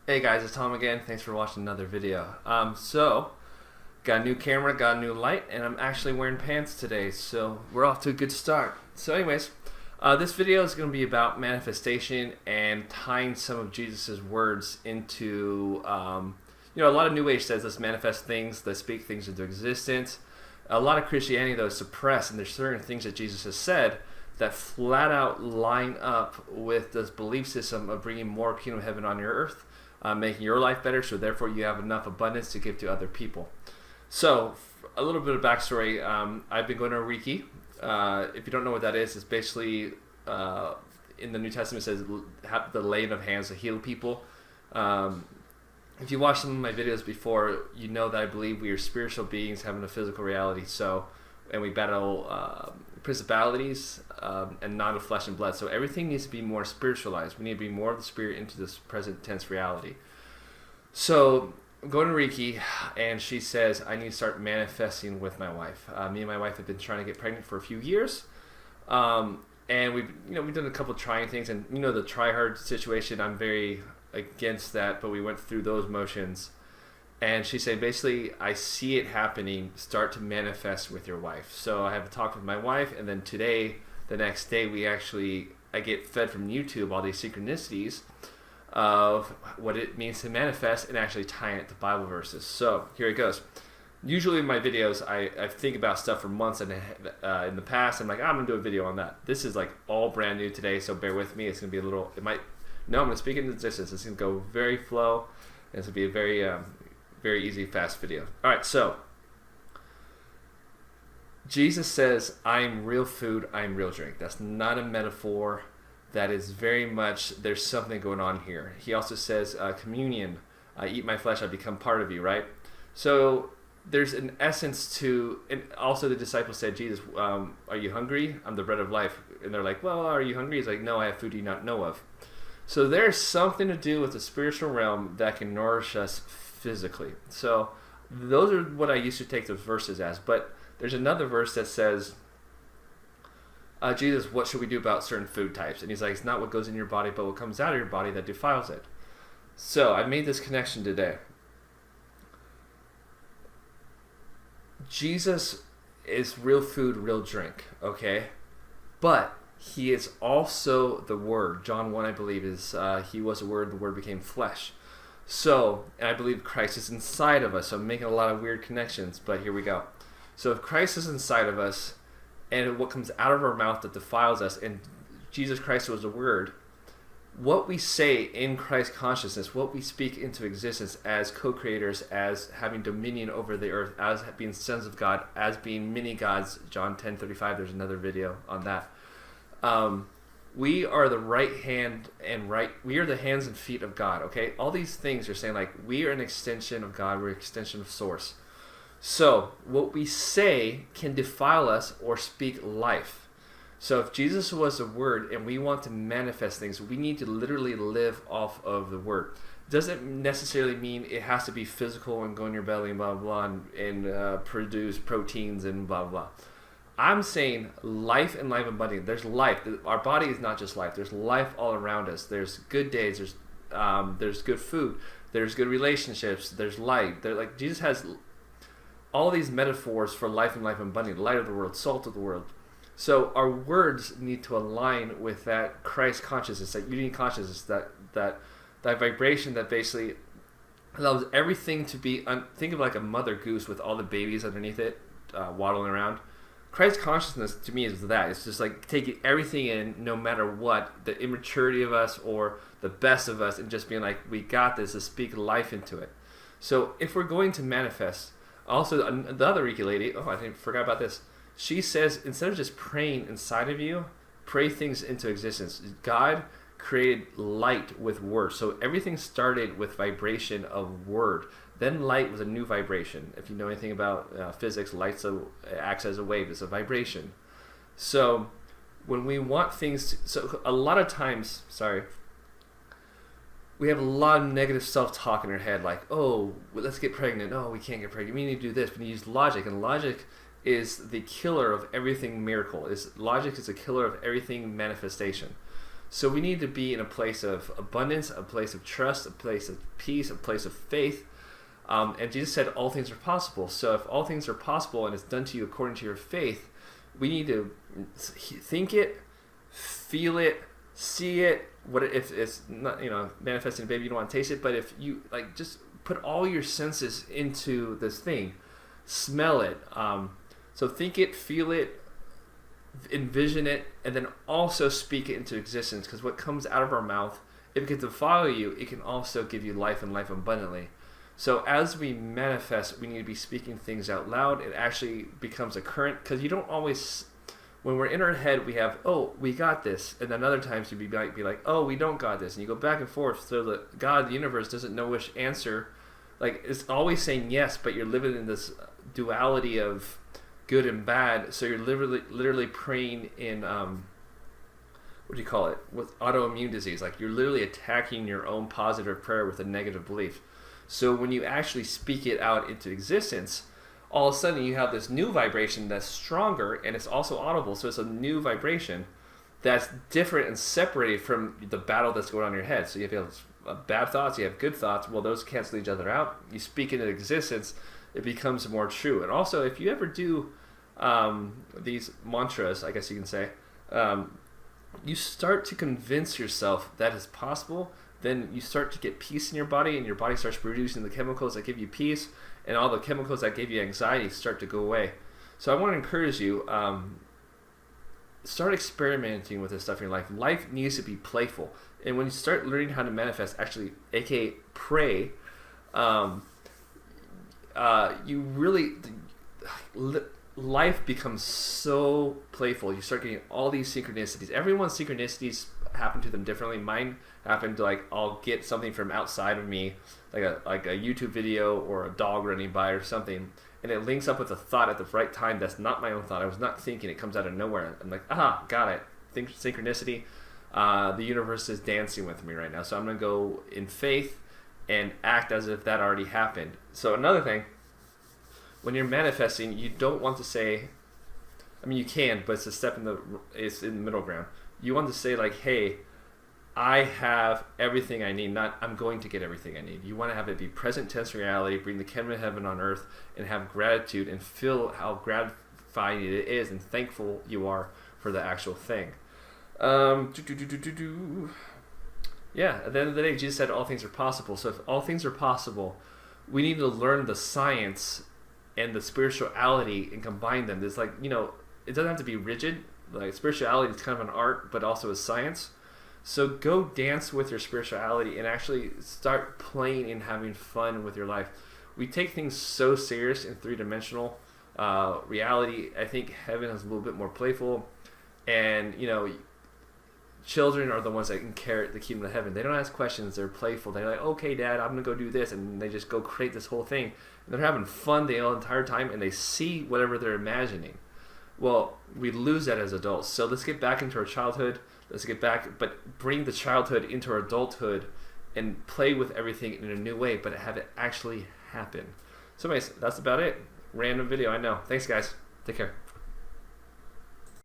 Hey guys, it's Tom again. Thanks for watching another video. Got a new camera, got a new light, and I'm actually wearing pants today, so we're off to a good start. So anyways, this video is going to be about manifestation and tying some of Jesus's words into, a lot of New Age says let's manifest things, let's speak things into existence. A lot of Christianity, though, is suppressed, and there's certain things that Jesus has said that flat out line up with this belief system of bringing more kingdom of heaven on your earth. Making your life better, so therefore you have enough abundance to give to other people. So, a little bit of backstory. I've been going to Reiki. If you don't know what that is, it's basically, in the New Testament, it says the laying of hands to heal people. If you watched some of my videos before, you know that I believe we are spiritual beings having a physical reality. And we battle principalities and not of flesh and blood. So everything needs to be more spiritualized. We need to bring more of the spirit into this present tense reality. So I'm going to Reiki, and she says I need to start manifesting with my wife. Me and my wife have been trying to get pregnant for a few years, and we've done a couple of trying things. And the try hard situation, I'm very against that, but we went through those motions. And she said, basically, I see it happening. Start to manifest with your wife. So I have a talk with my wife, and then today, the next day, I get fed from YouTube all these synchronicities of what it means to manifest and actually tying it to Bible verses. So here it goes. Usually in my videos, I think about stuff for months in the past. I'm like, I'm going to do a video on that. This is like all brand new today, so bear with me. It's going to be a little, I'm going to speak into existence. It's going to go very flow, and it's going to be a very easy, fast video. Alright, so Jesus says, I'm real food, I'm real drink. That's not a metaphor. That is very much, there's something going on here. He also says, communion, I eat my flesh, I become part of you, right? So there's an essence to, and also the disciples said, Jesus, are you hungry? I'm the bread of life. And they're like, well, are you hungry? He's like, no, I have food you not know of. So there's something to do with the spiritual realm that can nourish us physically. So those are what I used to take those verses as. But there's another verse that says, Jesus, what should we do about certain food types? And he's like, it's not what goes in your body, but what comes out of your body that defiles it. So I made this connection today. Jesus is real food, real drink, okay? But he is also the Word. John 1, I believe, is he was the Word became flesh. So, and I believe Christ is inside of us. So I'm making a lot of weird connections, but here we go. So if Christ is inside of us, and what comes out of our mouth that defiles us, and Jesus Christ was the Word, what we say in Christ consciousness, what we speak into existence as co-creators, as having dominion over the earth, as being sons of God, as being mini gods, John 10:35, there's another video on that. We are the we are the hands and feet of God, okay? All these things are saying, like, we are an extension of God, we're an extension of Source. So, what we say can defile us or speak life. So, if Jesus was the Word and we want to manifest things, we need to literally live off of the Word. Doesn't necessarily mean it has to be physical and go in your belly and blah, blah, blah, and produce proteins and blah, blah. I'm saying life and life abundant. There's life. Our body is not just life. There's life all around us. There's good days. There's good food. There's good relationships. There's light. Like Jesus has all these metaphors for life and life abundant. Light of the world, salt of the world. So our words need to align with that Christ consciousness, that unity consciousness, that vibration that basically allows everything to be. Think of like a mother goose with all the babies underneath it, waddling around. Christ consciousness to me is that. It's just like taking everything in, no matter what, the immaturity of us or the best of us, and just being like, we got this, to speak life into it. So if we're going to manifest, also the other Reiki lady, forgot about this. She says, instead of just praying inside of you, pray things into existence. God created light with words. So everything started with vibration of word. Then light was a new vibration. If you know anything about physics, light acts as a wave. It's a vibration. So when we want things so a lot of times, we have a lot of negative self-talk in our head, like, oh, let's get pregnant. Oh, we can't get pregnant. We need to do this. We need to use logic. And logic is the killer of everything miracle. Logic is the killer of everything manifestation. So we need to be in a place of abundance, a place of trust, a place of peace, a place of faith. And Jesus said all things are possible. So if all things are possible and it's done to you according to your faith, we need to think it, feel it, see it. What if it's not, manifesting, baby, you don't want to taste it, but if you just put all your senses into this thing, smell it. So think it, feel it, envision it, and then also speak it into existence. Because what comes out of our mouth, if it can defile you, it can also give you life and life abundantly. So as we manifest, we need to be speaking things out loud. It actually becomes a current, because you don't always, when we're in our head, we have, oh, we got this. And then other times you'd be like, oh, we don't got this. And you go back and forth. So that God, the universe, doesn't know which answer. It's always saying yes, but you're living in this duality of good and bad. So you're literally praying in, what do you call it? With autoimmune disease. You're literally attacking your own positive prayer with a negative belief. So when you actually speak it out into existence, all of a sudden you have this new vibration that's stronger, and it's also audible. So it's a new vibration that's different and separated from the battle that's going on in your head. So you have bad thoughts, you have good thoughts. Well, those cancel each other out. You speak into existence, it becomes more true. And also, if you ever do these mantras, I guess you can say, you start to convince yourself that it's possible. Then you start to get peace in your body, and your body starts producing the chemicals that give you peace, and all the chemicals that give you anxiety start to go away. So I want to encourage you, start experimenting with this stuff in your life. Life needs to be playful. And when you start learning how to manifest, actually, aka pray, life becomes so playful. You start getting all these synchronicities. Everyone's synchronicities happen to them differently. Mine happened to I'll get something from outside of me, like a YouTube video or a dog running by or something, and it links up with a thought at the right time that's not my own thought. I was not thinking. It comes out of nowhere. I'm like, aha, got it. Synchronicity. The universe is dancing with me right now. So I'm going to go in faith and act as if that already happened. So another thing, when you're manifesting, you don't want to say, you can, but it's in the middle ground. You want to say hey, I have everything I need, not I'm going to get everything I need. You want to have it be present tense reality, bring the kingdom of heaven on earth, and have gratitude and feel how gratifying it is and thankful you are for the actual thing. Yeah, at the end of the day, Jesus said all things are possible. So if all things are possible, we need to learn the science and the spirituality and combine them. There's it doesn't have to be rigid. Spirituality is kind of an art, but also a science. So go dance with your spirituality and actually start playing and having fun with your life. We take things so serious in three-dimensional reality. I think heaven is a little bit more playful, and children are the ones that inherit the kingdom of heaven. They don't ask questions. They're playful. They're like, okay, Dad, I'm gonna go do this, and they just go create this whole thing. And they're having fun the entire time, and they see whatever they're imagining. Well, we lose that as adults. So let's get back into our childhood. But bring the childhood into our adulthood and play with everything in a new way, but have it actually happen. So anyways, that's about it. Random video, I know. Thanks, guys. Take care.